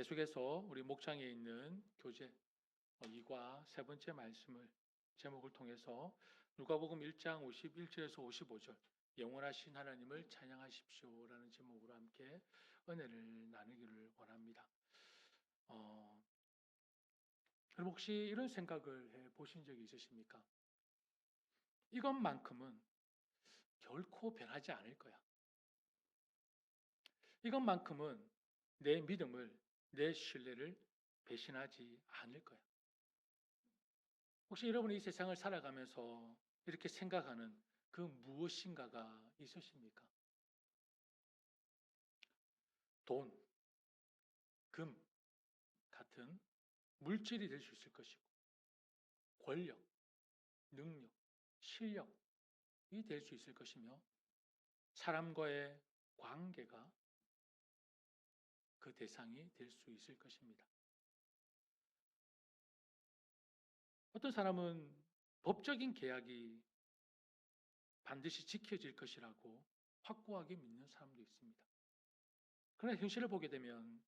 계속해서 우리 목장에 있는 교재 2과 세 번째 말씀을 제목을 통해서 누가복음 1장 51절에서 55절 영원하신 하나님을 찬양하십시오라는 제목으로 함께 은혜를 나누기를 원합니다. 여러분 혹시 이런 생각을 해 보신 적이 있으십니까? 이것만큼은 결코 변하지 않을 거야. 이것만큼은 내 믿음을, 내 신뢰를 배신하지 않을 거야. 혹시 여러분이 이 세상을 살아가면서 이렇게 생각하는 그 무엇인가가 있으십니까? 돈, 금 같은 물질이 될 수 있을 것이고, 권력, 능력, 실력이 될 수 있을 것이며, 사람과의 관계가 그 대상이 될 수 있을 것입니다. 어떤 사람은 법적인 계약이 반드시 지켜질 것이라고 확고하게 믿는 사람도 있습니다. 그러나 현실을 보게 되면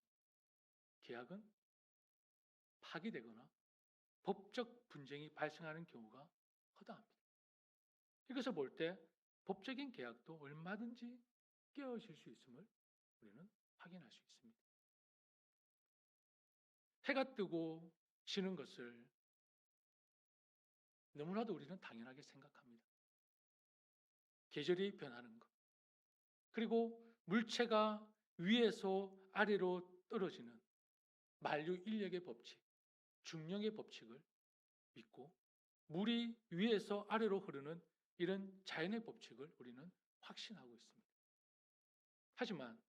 계약은 파기되거나 법적 분쟁이 발생하는 경우가 허다합니다. 이것을 볼 때 법적인 계약도 얼마든지 깨어질 수 있음을 우리는 확인할 수 있습니다. 해가 뜨고 지는 것을 너무나도 우리는 당연하게 생각합니다. 계절이 변하는 것, 그리고 물체가 위에서 아래로 떨어지는 만류 인력의 법칙, 중력의 법칙을 믿고 물이 위에서 아래로 흐르는 이런 자연의 법칙을 우리는 확신하고 있습니다. 하지만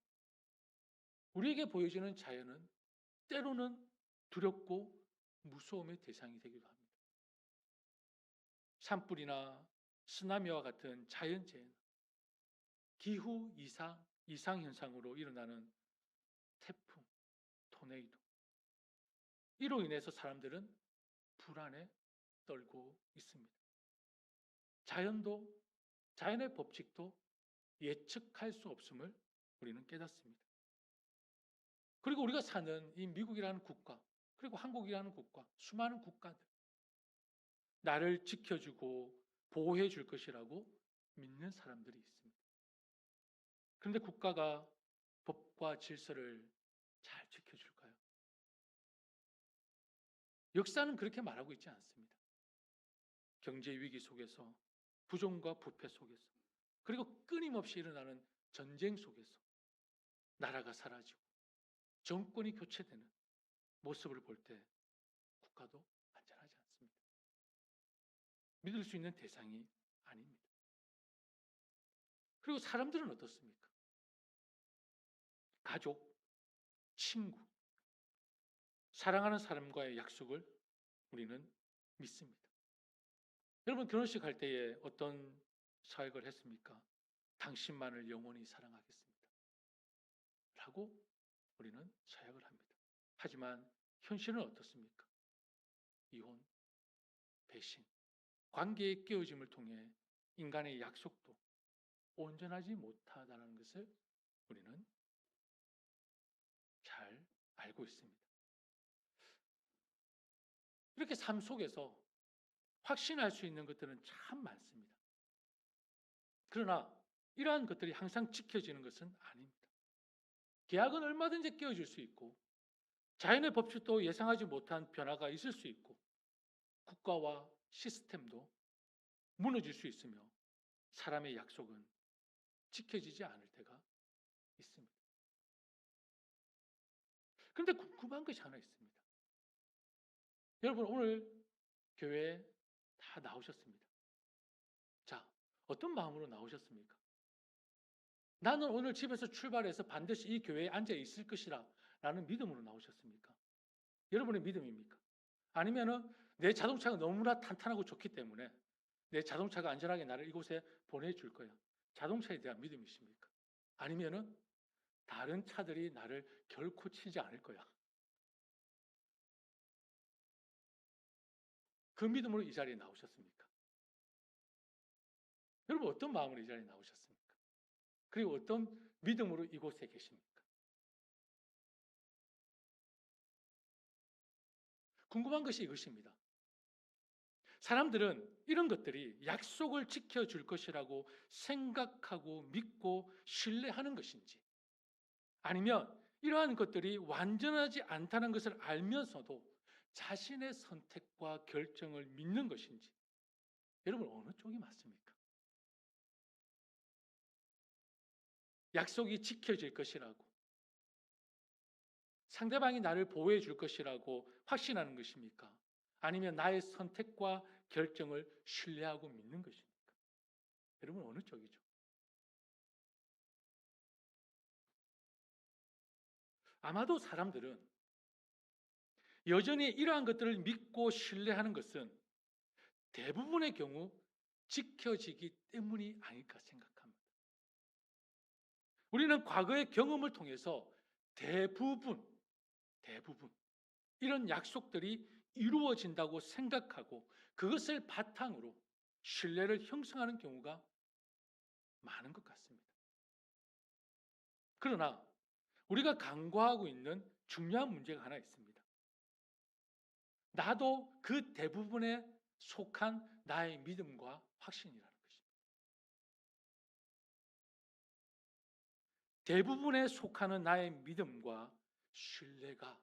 우리에게 보여지는 자연은 때로는 두렵고 무서움의 대상이 되기도 합니다. 산불이나 쓰나미와 같은 자연재해, 기후 이상 현상으로 일어나는 태풍, 토네이도, 이로 인해서 사람들은 불안에 떨고 있습니다. 자연의 법칙도 예측할 수 없음을 우리는 깨닫습니다. 그리고 우리가 사는 이 미국이라는 국가, 그리고 한국이라는 국가, 수많은 국가들, 나를 지켜주고 보호해 줄 것이라고 믿는 사람들이 있습니다. 그런데 국가가 법과 질서를 잘 지켜줄까요? 역사는 그렇게 말하고 있지 않습니다. 경제 위기 속에서, 부정과 부패 속에서, 그리고 끊임없이 일어나는 전쟁 속에서 나라가 사라지고 정권이 교체되는 모습을 볼 때 국가도 안전하지 않습니다. 믿을 수 있는 대상이 아닙니다. 그리고 사람들은 어떻습니까? 가족, 친구, 사랑하는 사람과의 약속을 우리는 믿습니다. 여러분 결혼식 할 때에 어떤 사역을 했습니까? 당신만을 영원히 사랑하겠습니다. 라고 우리는 사역을 합니다. 하지만 현실은 어떻습니까? 이혼, 배신, 관계의 깨어짐을 통해 인간의 약속도 온전하지 못하다는 것을 우리는 잘 알고 있습니다. 이렇게 삶 속에서 확신할 수 있는 것들은 참 많습니다. 그러나 이러한 것들이 항상 지켜지는 것은 아닙니다. 계약은 얼마든지 깨어질 수 있고 자연의 법칙도 예상하지 못한 변화가 있을 수 있고 국가와 시스템도 무너질 수 있으며 사람의 약속은 지켜지지 않을 때가 있습니다. 그런데 궁금한 것이 하나 있습니다. 여러분 오늘 교회에 다 나오셨습니다. 자, 어떤 마음으로 나오셨습니까? 나는 오늘 집에서 출발해서 반드시 이 교회에 앉아 있을 것이라 라는 믿음으로 나오셨습니까? 여러분의 믿음입니까? 아니면은 내 자동차가 너무나 탄탄하고 좋기 때문에 내 자동차가 안전하게 나를 이곳에 보내줄 거야. 자동차에 대한 믿음이십니까? 아니면은 다른 차들이 나를 결코 치지 않을 거야. 그 믿음으로 이 자리에 나오셨습니까? 여러분 어떤 마음으로 이 자리에 나오셨습니까? 그리고 어떤 믿음으로 이곳에 계십니까? 궁금한 것이 이것입니다. 사람들은 이런 것들이 약속을 지켜줄 것이라고 생각하고 믿고 신뢰하는 것인지, 아니면 이러한 것들이 완전하지 않다는 것을 알면서도 자신의 선택과 결정을 믿는 것인지, 여러분 어느 쪽이 맞습니까? 약속이 지켜질 것이라고, 상대방이 나를 보호해 줄 것이라고 확신하는 것입니까? 아니면 나의 선택과 결정을 신뢰하고 믿는 것입니까? 여러분 어느 쪽이죠? 아마도 사람들은 여전히 이러한 것들을 믿고 신뢰하는 것은 대부분의 경우 지켜지기 때문이 아닐까 생각합니다. 우리는 과거의 경험을 통해서 대부분 이런 약속들이 이루어진다고 생각하고 그것을 바탕으로 신뢰를 형성하는 경우가 많은 것 같습니다. 그러나 우리가 간과하고 있는 중요한 문제가 하나 있습니다. 나도 그 대부분에 속한 나의 믿음과 확신이라는 것입니다. 대부분에 속하는 나의 믿음과 신뢰가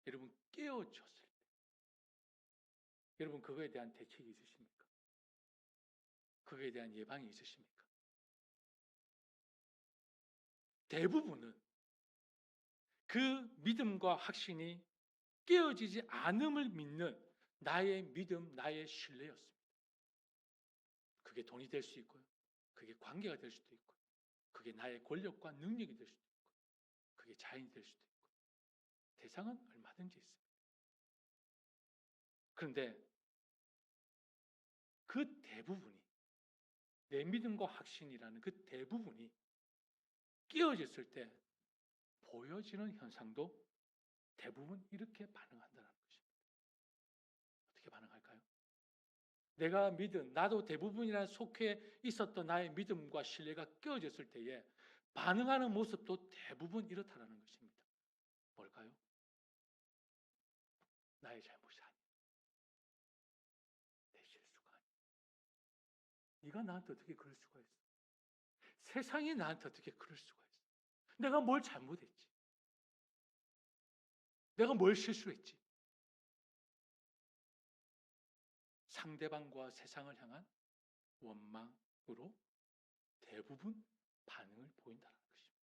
여러분 깨어졌을 때, 여러분 그거에 대한 대책이 있으십니까? 그거에 대한 예방이 있으십니까? 대부분은 그 믿음과 확신이 깨어지지 않음을 믿는 나의 믿음, 나의 신뢰였습니다. 그게 돈이 될 수 있고요. 그게 관계가 될 수도 있고요. 그게 나의 권력과 능력이 될 수도 있고요. 그게 자연이 될 수도 있고요. 대상은 얼마든지 있습니다. 그런데 그 대부분이, 내 믿음과 확신이라는 그 대부분이 깨어졌을 때 보여지는 현상도 대부분 이렇게 반응한다는 것입니다. 어떻게 반응할까요? 내가 믿은, 나도 대부분이나 속해 있었던 나의 믿음과 신뢰가 깨어졌을 때에 반응하는 모습도 대부분 이렇다라는 것입니다. 뭘까요? 나의 잘못이 아니야. 내 실수가 아니야. 네가 나한테 어떻게 그럴 수가 있어? 세상이 나한테 어떻게 그럴 수가 있어? 내가 뭘 잘못했지? 내가 뭘 실수했지? 상대방과 세상을 향한 원망으로 대부분 반응을 보인다는 것입니다.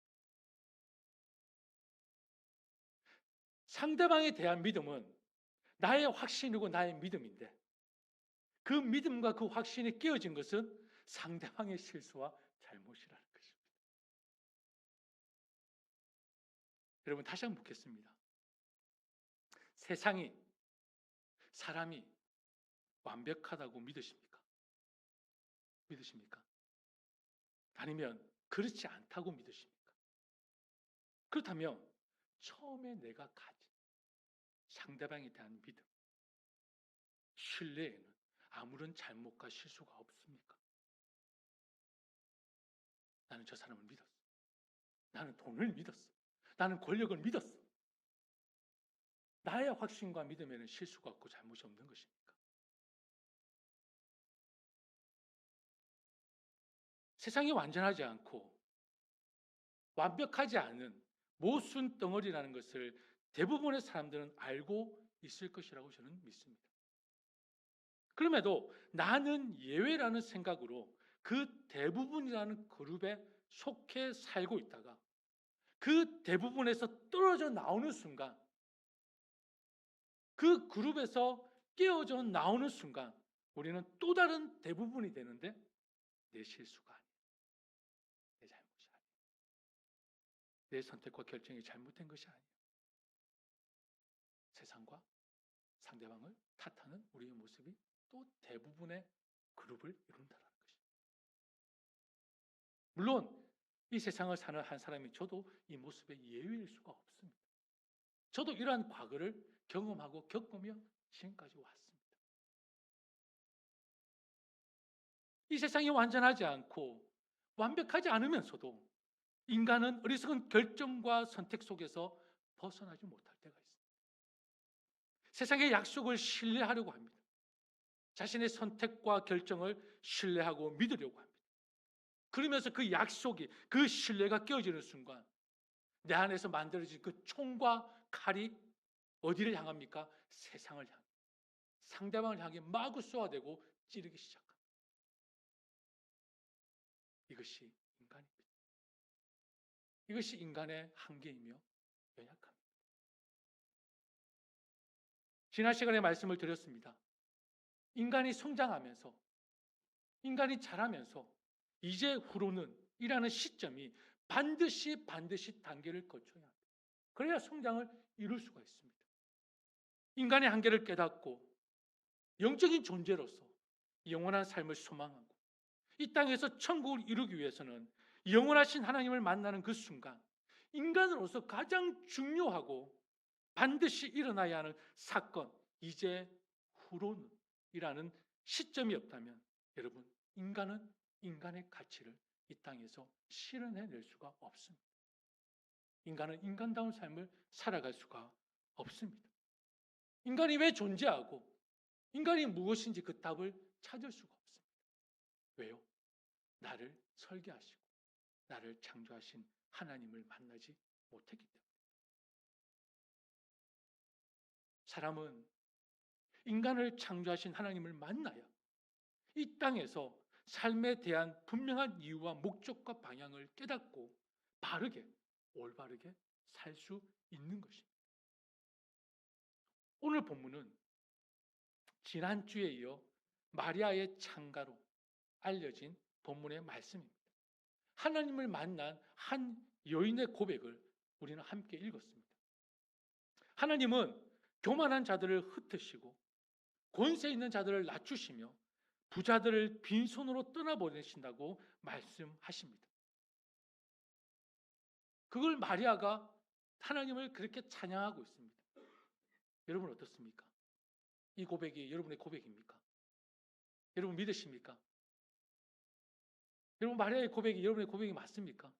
상대방에 대한 믿음은 나의 확신이고 나의 믿음인데, 그 믿음과 그 확신이 깨어진 것은 상대방의 실수와 잘못이라는 것입니다. 여러분 다시 한번 묻겠습니다. 세상이, 사람이 완벽하다고 믿으십니까? 믿으십니까? 아니면 그렇지 않다고 믿으십니까? 그렇다면 처음에 내가 가진 상대방에 대한 믿음, 신뢰에는 아무런 잘못과 실수가 없습니까? 나는 저 사람을 믿었어. 나는 돈을 믿었어. 나는 권력을 믿었어. 나의 확신과 믿음에는 실수가 없고 잘못이 없는 것입니까? 세상이 완전하지 않고 완벽하지 않은 모순 덩어리라는 것을 대부분의 사람들은 알고 있을 것이라고 저는 믿습니다. 그럼에도 나는 예외라는 생각으로 그 대부분이라는 그룹에 속해 살고 있다가 그 대부분에서 떨어져 나오는 순간, 그 그룹에서 깨어져 나오는 순간 우리는 또 다른 대부분이 되는데 내 실수가 아니야. 내 잘못이 아니야. 내 선택과 결정이 잘못된 것이 아니야. 세상과 상대방을 탓하는 우리의 모습이 또 대부분의 그룹을 이룬다는 것입니다. 물론 이 세상을 사는 한 사람이 저도 이 모습의 예외일 수가 없습니다. 저도 이러한 과거를 경험하고 겪으며 지금까지 왔습니다. 이 세상이 완전하지 않고 완벽하지 않으면서도 인간은 어리석은 결정과 선택 속에서 벗어나지 못할 때가 있습니다. 세상의 약속을 신뢰하려고 합니다. 자신의 선택과 결정을 신뢰하고 믿으려고 합니다. 그러면서 그 약속이, 그 신뢰가 깨어지는 순간 내 안에서 만들어진 그 총과 칼이 어디를 향합니까? 세상을 향해, 상대방을 향해 마구 쏘아대고 찌르기 시작합니다. 이것이 인간입니다. 이것이 인간의 한계이며 연약함입니다. 지난 시간에 말씀을 드렸습니다. 인간이 성장하면서, 인간이 자라면서 이제 후로는 이라는 시점이 반드시 단계를 거쳐야 합니다. 그래야 성장을 이룰 수가 있습니다. 인간의 한계를 깨닫고 영적인 존재로서 영원한 삶을 소망하고 이 땅에서 천국을 이루기 위해서는 영원하신 하나님을 만나는 그 순간, 인간으로서 가장 중요하고 반드시 일어나야 하는 사건, 이제 후로는 이라는 시점이 없다면 여러분, 인간은 인간의 가치를 이 땅에서 실현해낼 수가 없습니다. 인간은 인간다운 삶을 살아갈 수가 없습니다. 인간이 왜 존재하고 인간이 무엇인지 그 답을 찾을 수가 없습니다. 왜요? 나를 설계하시고 나를 창조하신 하나님을 만나지 못했기 때문에. 사람은 인간을 창조하신 하나님을 만나야 이 땅에서 삶에 대한 분명한 이유와 목적과 방향을 깨닫고 바르게, 올바르게 살 수 있는 것입니다. 오늘 본문은 지난주에 이어 마리아의 창가로 알려진 본문의 말씀입니다. 하나님을 만난 한 여인의 고백을 우리는 함께 읽었습니다. 하나님은 교만한 자들을 흩으시고 권세 있는 자들을 낮추시며 부자들을 빈손으로 떠나보내신다고 말씀하십니다. 그걸 마리아가 하나님을 그렇게 찬양하고 있습니다. 여러분 어떻습니까? 이 고백이 여러분의 고백입니까? 여러분 믿으십니까? 여러분 마리아의 고백이 여러분의 고백이 맞습니까?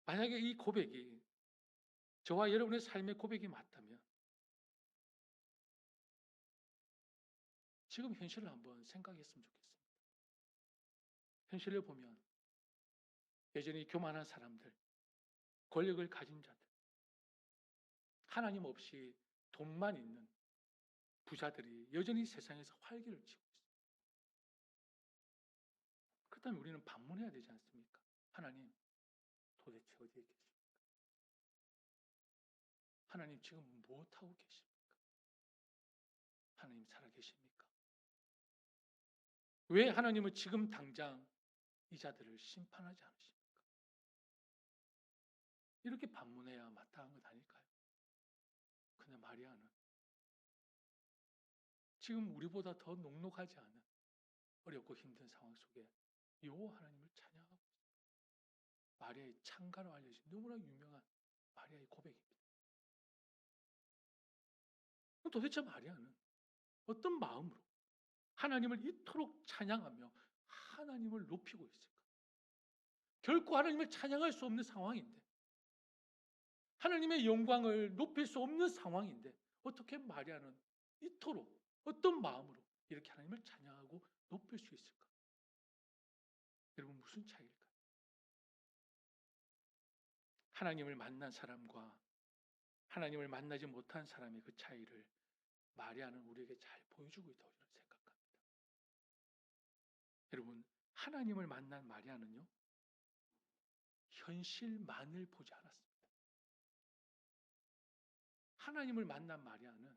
만약에 이 고백이 저와 여러분의 삶의 고백이 맞다면 지금 현실을 한번 생각했으면 좋겠습니다. 현실을 보면 여전히 교만한 사람들, 권력을 가진 자들, 하나님 없이 돈만 있는 부자들이 여전히 세상에서 활기를 치고 있습니다. 그렇다면 우리는 반문해야 되지 않습니까? 하나님, 도대체 어디에 계십니까? 하나님 지금 무엇하고 계십니까? 하나님 살아계십니까? 왜 하나님은 지금 당장 이 자들을 심판하지 않으십니까? 이렇게 반문해야 마땅한 것 아닐까요? 근데 마리아는 지금 우리보다 더 녹록하지 않은 어렵고 힘든 상황 속에 여호와 하나님을 찬양하고 있습니다. 마리아의 창가로 알려진 너무나 유명한 마리아의 고백입니다. 도대체 마리아는 어떤 마음으로 하나님을 이토록 찬양하며 하나님을 높이고 있을까? 결코 하나님을 찬양할 수 없는 상황인데, 하나님의 영광을 높일 수 없는 상황인데 어떻게 마리아는 이토록 어떤 마음으로 이렇게 하나님을 찬양하고 높일 수 있을까? 여러분 무슨 차이일까요? 하나님을 만난 사람과 하나님을 만나지 못한 사람의 그 차이를 마리아는 우리에게 잘 보여주고 있다고 저는 생각합니다. 여러분, 하나님을 만난 마리아는요, 현실만을 보지 않았습니다. 하나님을 만난 마리아는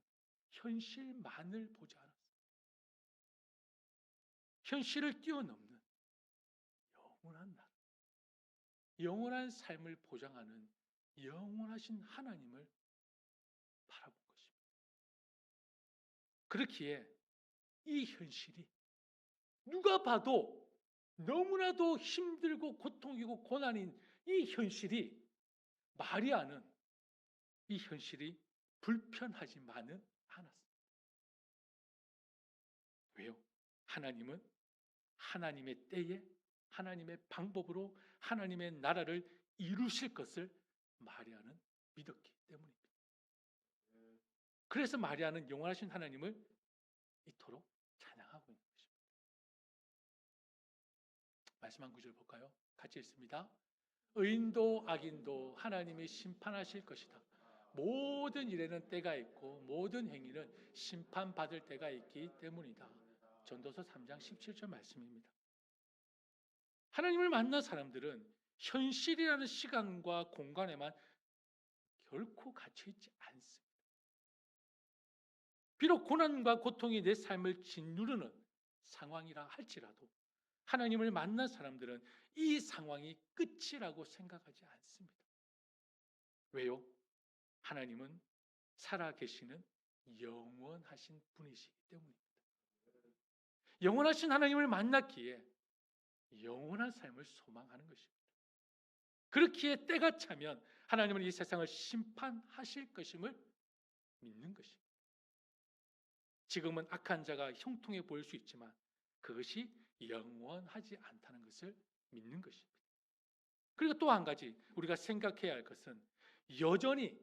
현실만을 보지 않았습니다. 현실을 뛰어넘는 영원한 나라, 영원한 삶을 보장하는 영원하신 하나님을 바라본 것입니다. 그렇기에 이 현실이 누가 봐도 너무나도 힘들고 고통이고 고난인 이 현실이, 마리아는 이 현실이 불편하지만은 않았습니다. 왜요? 하나님은 하나님의 때에 하나님의 방법으로 하나님의 나라를 이루실 것을 마리아는 믿었기 때문입니다. 그래서 마리아는 영원하신 하나님을 이토록 찬양하고 있는 것입니다. 말씀 한 구절 볼까요? 같이 읽습니다. 의인도 악인도 하나님이 심판하실 것이다. 모든 일에는 때가 있고 모든 행위는 심판받을 때가 있기 때문이다. 전도서 3장 17절 말씀입니다. 하나님을 만난 사람들은 현실이라는 시간과 공간에만 결코 갇혀있지 않습니다. 비록 고난과 고통이 내 삶을 짓누르는 상황이라 할지라도 하나님을 만난 사람들은 이 상황이 끝이라고 생각하지 않습니다. 왜요? 하나님은 살아계시는 영원하신 분이시기 때문입니다. 영원하신 하나님을 만났기에 영원한 삶을 소망하는 것입니다. 그렇기에 때가 차면 하나님은 이 세상을 심판하실 것임을 믿는 것입니다. 지금은 악한 자가 형통해 보일 수 있지만 그것이 영원하지 않다는 것을 믿는 것입니다. 그리고 또 한 가지 우리가 생각해야 할 것은 여전히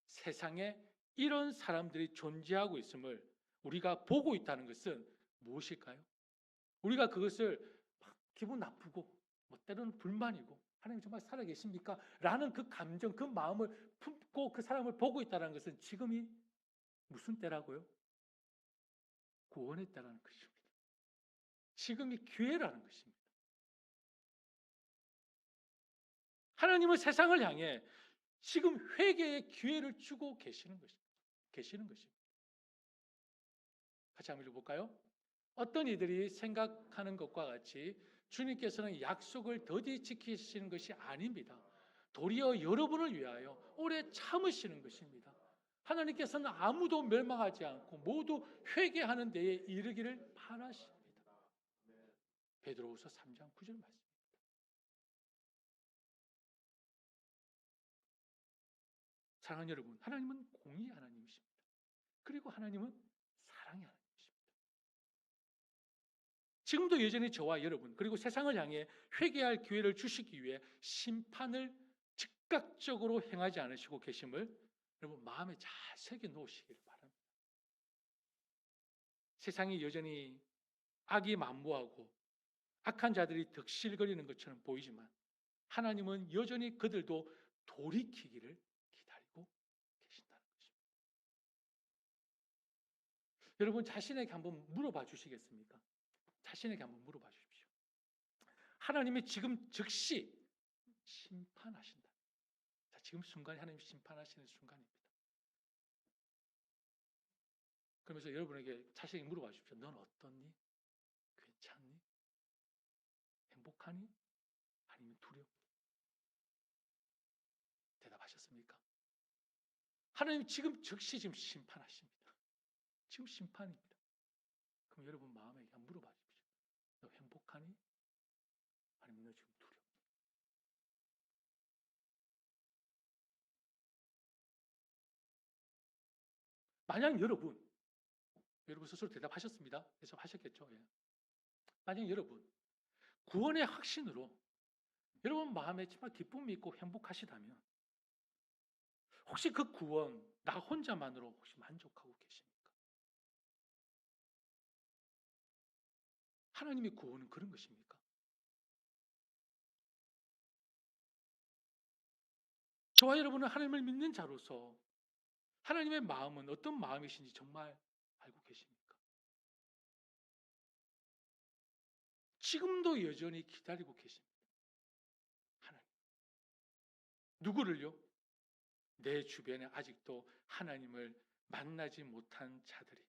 세상에 이런 사람들이 존재하고 있음을 우리가 보고 있다는 것은 무엇일까요? 우리가 그것을 막 기분 나쁘고 때로는 불만이고 하나님 정말 살아계십니까? 라는 그 감정, 그 마음을 품고 그 사람을 보고 있다는 것은 지금이 무슨 때라고요? 구원의 때라는 것입니다. 지금이 기회라는 것입니다. 하나님은 세상을 향해 지금 회개의 기회를 주고 계시는 것입니다. 같이 한번 읽어볼까요? 어떤 이들이 생각하는 것과 같이 주님께서는 약속을 더디 지키시는 것이 아닙니다. 도리어 여러분을 위하여 오래 참으시는 것입니다. 하나님께서는 아무도 멸망하지 않고 모두 회개하는 데에 이르기를 바라십니다. 베드로후서 3장 9절 말씀입니다. 사랑하는 여러분, 하나님은 공의 하나님이십니다. 그리고 하나님은 사랑의 하나님이십니다. 지금도 여전히 저와 여러분 그리고 세상을 향해 회개할 기회를 주시기 위해 심판을 즉각적으로 행하지 않으시고 계심을 여러분 마음에 잘 새겨 놓으시기를 바랍니다. 세상이 여전히 악이 만무하고 악한 자들이 득실거리는 것처럼 보이지만 하나님은 여전히 그들도 돌이키기를 기다리고 계신다는 것입니다. 여러분 자신에게 한번 물어봐 주시겠습니까? 자신에게 한번 물어봐 주십시오. 하나님이 지금 즉시 심판하신다. 자, 지금 순간이 하나님 심판하시는 순간입니다. 그러면서 여러분에게 자신에게 물어봐 주십시오. 넌 어떻니? 괜찮니? 행복하니? 아니면 두렵니? 대답하셨습니까? 하나님 지금 즉시 지금 심판하십니다. 지금 심판입니다. 그럼 여러분 마음에 한번 물어봐 주십시오. 너 행복하니? 아니면 너 지금 두렵니? 만약 여러분 스스로 대답하셨습니다. 대답하셨겠죠? 예. 만약 여러분 구원의 확신으로 여러분 마음에 정말 기쁨이 있고 행복하시다면 혹시 그 구원 나 혼자만으로 혹시 만족하고 계십니까? 하나님의 구원은 그런 것입니까? 저와 여러분은 하나님을 믿는 자로서 하나님의 마음은 어떤 마음이신지 정말 알고 계십니까? 지금도 여전히 기다리고 계십니다. 하나님. 누구를요? 내 주변에 아직도 하나님을 만나지 못한 자들이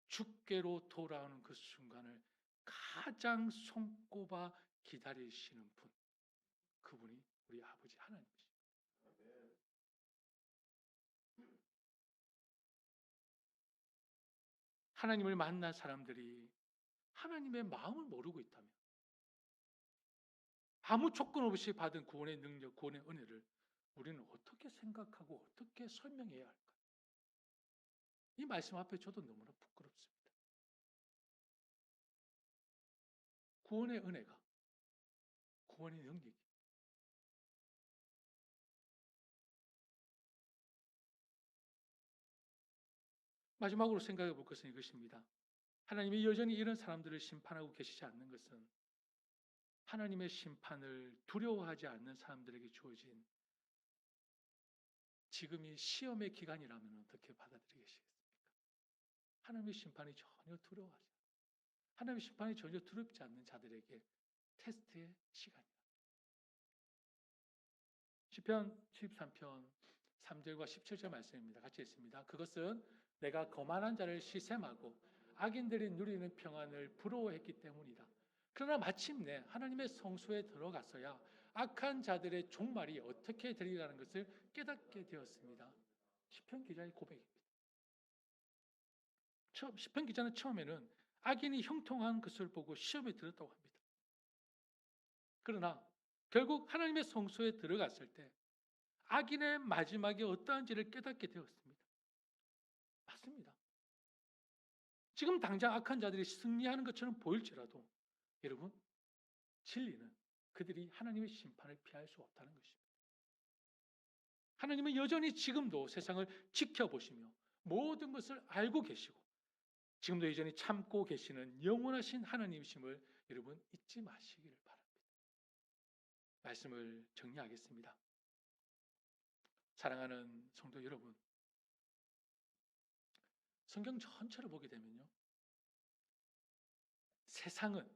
주께로 돌아오는 그 순간을 가장 손꼽아 기다리시는 분. 그분이 우리 아버지 하나님이십니다. 하나님을 만난 사람들이 하나님의 마음을 모르고 있다면 아무 조건 없이 받은 구원의 능력, 구원의 은혜를 우리는 어떻게 생각하고 어떻게 설명해야 할까요? 이 말씀 앞에 저도 너무나 부끄럽습니다. 구원의 은혜가 구원의 능력이. 마지막으로 생각해 볼 것은 이것입니다. 하나님이 여전히 이런 사람들을 심판하고 계시지 않는 것은 하나님의 심판을 두려워하지 않는 사람들에게 주어진 지금이 시험의 기간이라면 어떻게 받아들이겠습니까? 하나님의 심판이 전혀 두려워하지 않아요. 하나님의 심판이 전혀 두렵지 않는 자들에게 테스트의 시간이다. 시편 73편 3절과 17절 말씀입니다. 같이 읽습니다. 그것은 내가 거만한 자를 시샘하고 악인들이 누리는 평안을 부러워했기 때문이다. 그러나 마침내 하나님의 성소에 들어가서야 악한 자들의 종말이 어떻게 되리라는 것을 깨닫게 되었습니다. 시편 기자의 고백입니다. 시편 기자는 처음에는 악인이 형통한 것을 보고 시험에 들었다고 합니다. 그러나 결국 하나님의 성소에 들어갔을 때 악인의 마지막이 어떠한지를 깨닫게 되었습니다. 맞습니다. 지금 당장 악한 자들이 승리하는 것처럼 보일지라도 여러분, 진리는 그들이 하나님의 심판을 피할 수 없다는 것입니다. 하나님은 여전히 지금도 세상을 지켜보시며 모든 것을 알고 계시고 지금도 여전히 참고 계시는 영원하신 하나님이심을 여러분 잊지 마시기를 바랍니다. 말씀을 정리하겠습니다. 사랑하는 성도 여러분, 성경 전체를 보게 되면요, 세상은,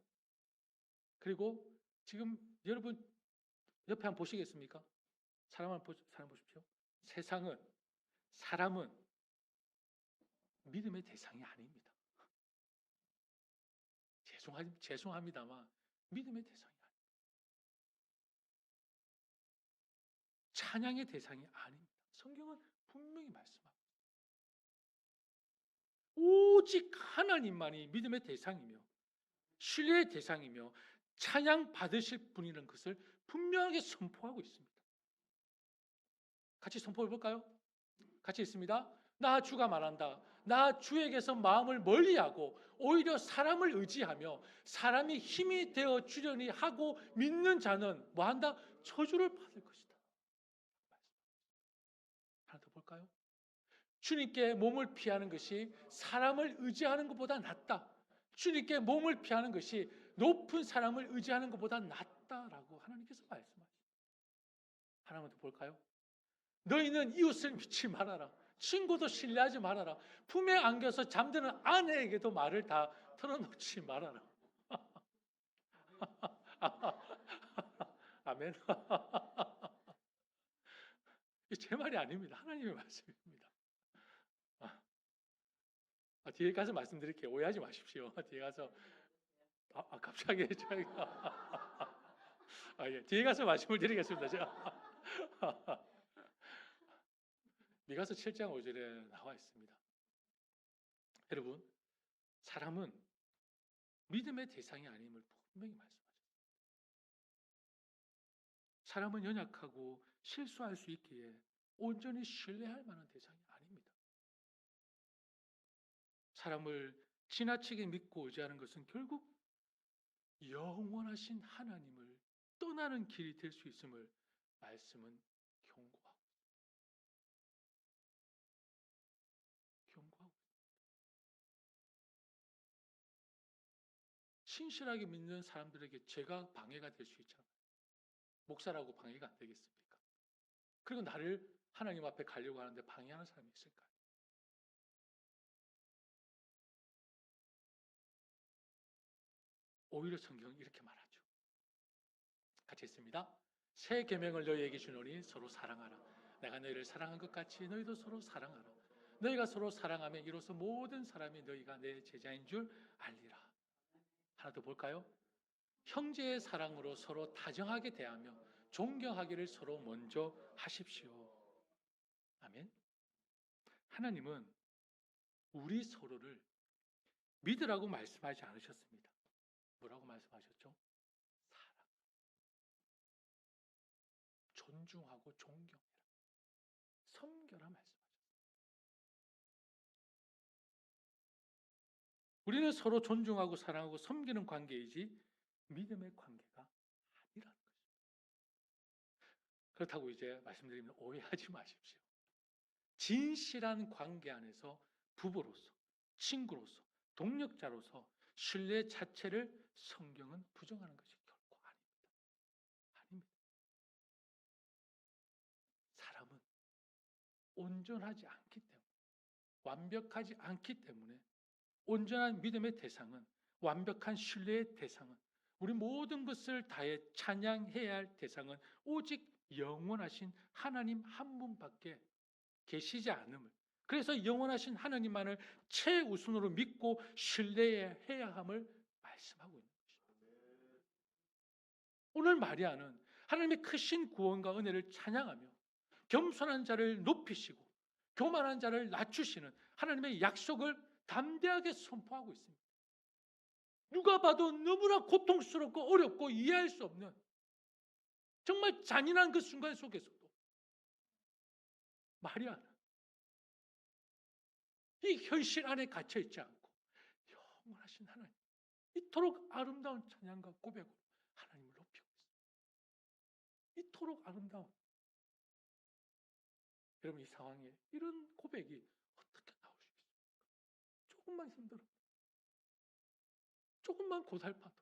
그리고 지금 여러분 옆에 한번 보시겠습니까? 사람 보십시오. 세상은, 사람은 믿음의 대상이 아닙니다. 죄송합니다만 믿음의 대상이 아닙니다. 찬양의 대상이 아닙니다. 성경은 분명히 말씀합니다. 오직 하나님만이 믿음의 대상이며 신뢰의 대상이며 찬양 받으실 분이라는 것을 분명하게 선포하고 있습니다. 같이 선포해 볼까요? 같이 있습니다. 나 주가 말한다. 나 주에게서 마음을 멀리하고 오히려 사람을 의지하며 사람이 힘이 되어 주려니 하고 믿는 자는 뭐한다? 저주를 받을 것이다. 하나 더 볼까요? 주님께 몸을 피하는 것이 사람을 의지하는 것보다 낫다. 주님께 몸을 피하는 것이 높은 사람을 의지하는 것보다 낫다라고 하나님께서 말씀하십니다. 하나만 더 볼까요? 너희는 이웃을 믿지 말아라. 친구도 신뢰하지 말아라. 품에 안겨서 잠드는 아내에게도 말을 다 털어놓지 말아라. 아멘. 제 말이 아닙니다. 하나님의 말씀입니다. 뒤에 가서 말씀드릴게요. 오해하지 마십시오. 뒤에 가서 갑자기 제가 예, 뒤에 가서 말씀을 드리겠습니다. 제가 미가서 7장 5절에 나와 있습니다. 여러분, 사람은 믿음의 대상이 아님을 분명히 말씀하셨습니다. 사람은 연약하고 실수할 수 있기에 온전히 신뢰할 만한 대상이 아닙니다. 사람을 지나치게 믿고 의지하는 것은 결국 영원하신 하나님을 떠나는 길이 될 수 있음을 말씀은 경고하고 있습니다. 신실하게 믿는 사람들에게 죄가 방해가 될 수 있잖아요. 목사라고 방해가 안 되겠습니까? 그리고 나를 하나님 앞에 가려고 하는데 방해하는 사람이 있을까요? 오히려 성경은 이렇게 말하죠. 같이 있습니다. 새 계명을 너희에게 주노니 서로 사랑하라. 내가 너희를 사랑한 것 같이 너희도 서로 사랑하라. 너희가 서로 사랑하면 이로써 모든 사람이 너희가 내 제자인 줄 알리라. 하나 더 볼까요? 형제의 사랑으로 서로 다정하게 대하며 존경하기를 서로 먼저 하십시오. 아멘. 하나님은 우리 서로를 믿으라고 말씀하지 않으셨습니다. 뭐라고 말씀하셨죠? 사랑. 존중하고 존경해라. 섬겨라 말씀하셨습니다. 우리는 서로 존중하고 사랑하고 섬기는 관계이지 믿음의 관계가 아니라는 것입니다. 그렇다고 이제 말씀드리면 오해하지 마십시오. 진실한 관계 안에서 부부로서, 친구로서, 동력자로서 신뢰 자체를 성경은 부정하는 것이 결코 아닙니다. 아닙니다. 사람은 온전하지 않기 때문에, 완벽하지 않기 때문에 온전한 믿음의 대상은, 완벽한 신뢰의 대상은, 우리 모든 것을 다해 찬양해야 할 대상은 오직 영원하신 하나님 한 분밖에 계시지 않음을, 그래서 영원하신 하나님만을 최우선으로 믿고 신뢰해야 함을 말씀하고 있는 것입니다. 오늘 마리아는 하나님의 크신 구원과 은혜를 찬양하며 겸손한 자를 높이시고 교만한 자를 낮추시는 하나님의 약속을 담대하게 선포하고 있습니다. 누가 봐도 너무나 고통스럽고 어렵고 이해할 수 없는 정말 잔인한 그 순간 속에서도 마리아는 이 현실 안에 갇혀 있지 않고 영원하신 하나님, 이토록 아름다운 찬양과 고백으로 하나님을 높이고 있습니다. 이토록 아름다운, 여러분, 이 상황에 이런 고백이 어떻게 나올 수 있습니까? 조금만 힘들어도, 조금만 고달파도,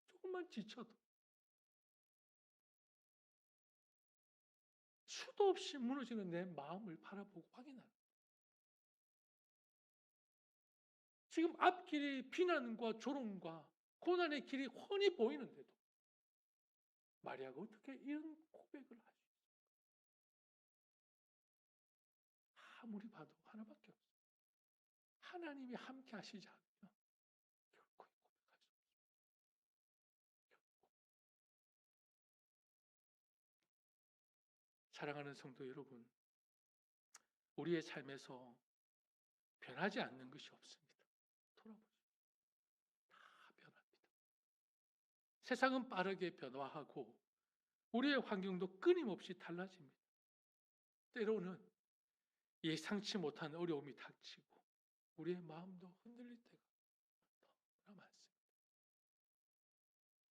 조금만 지쳐도, 수도 없이 무너지는 내 마음을 바라보고 확인하는, 지금 앞길이 비난과 조롱과 고난의 길이 훤히 보이는데도 마리아가 어떻게 이런 고백을 하지? 아무리 봐도 하나밖에 없어요. 하나님이 함께 하시지 않으면 결코 고백할 수 없습니다. 사랑하는 성도 여러분, 우리의 삶에서 변하지 않는 것이 없습니다. 돌아보세요. 다 변합니다. 세상은 빠르게 변화하고 우리의 환경도 끊임없이 달라집니다. 때로는 예상치 못한 어려움이 닥치고 우리의 마음도 흔들릴 때가 너무나 많습니다.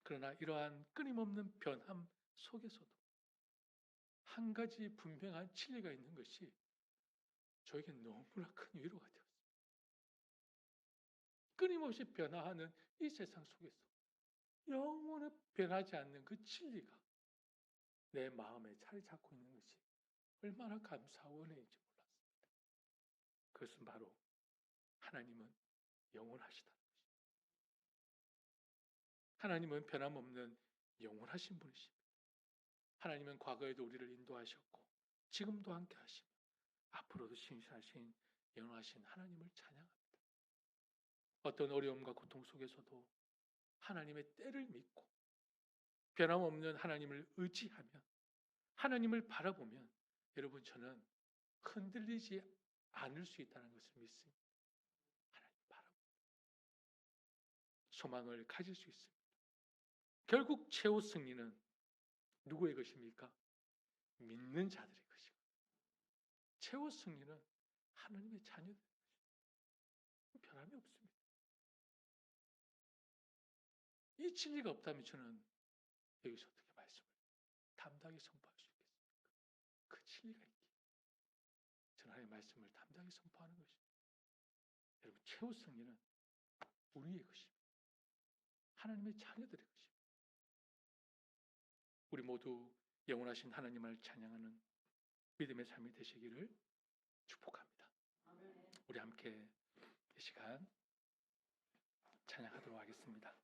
그러나 이러한 끊임없는 변함 속에서도 한 가지 분명한 진리가 있는 것이 저에게 너무나 큰 위로가 되었습니다. 끊임없이 변화하는 이 세상 속에서 영원히 변하지 않는 그 진리가 내 마음에 자리 잡고 있는 것이 얼마나 감사하고 은혜인지 몰랐습니다. 그것은 바로 하나님은 영원하시다는 것입니다. 하나님은 변함없는 영원하신 분이십니다. 하나님은 과거에도 우리를 인도하셨고 지금도 함께 하시며 앞으로도 신실하신 영원하신 하나님을 찬양합니다. 어떤 어려움과 고통 속에서도 하나님의 때를 믿고 변함없는 하나님을 의지하면, 하나님을 바라보면 여러분, 저는 흔들리지 않을 수 있다는 것을 믿습니다. 하나님 바라봅니다. 소망을 가질 수 있습니다. 결국 최후 승리는 누구의 것입니까? 믿는 자들의 것이고, 최후 승리는 하나님의 자녀들의 것입니다. 변함이 없습니다. 이 진리가 없다면 저는 여기서 어떻게 말씀을 담대하게 선포할 수 있겠습니까? 그 진리가 있기에 저는 하나님의 말씀을 담대하게 선포하는 것입니다. 여러분, 최후 승리는 우리의 것입니다. 하나님의 자녀들의 것입니다. 우리 모두 영원하신 하나님을 찬양하는 믿음의 삶이 되시기를 축복합니다. 우리 함께 이 시간 찬양하도록 하겠습니다.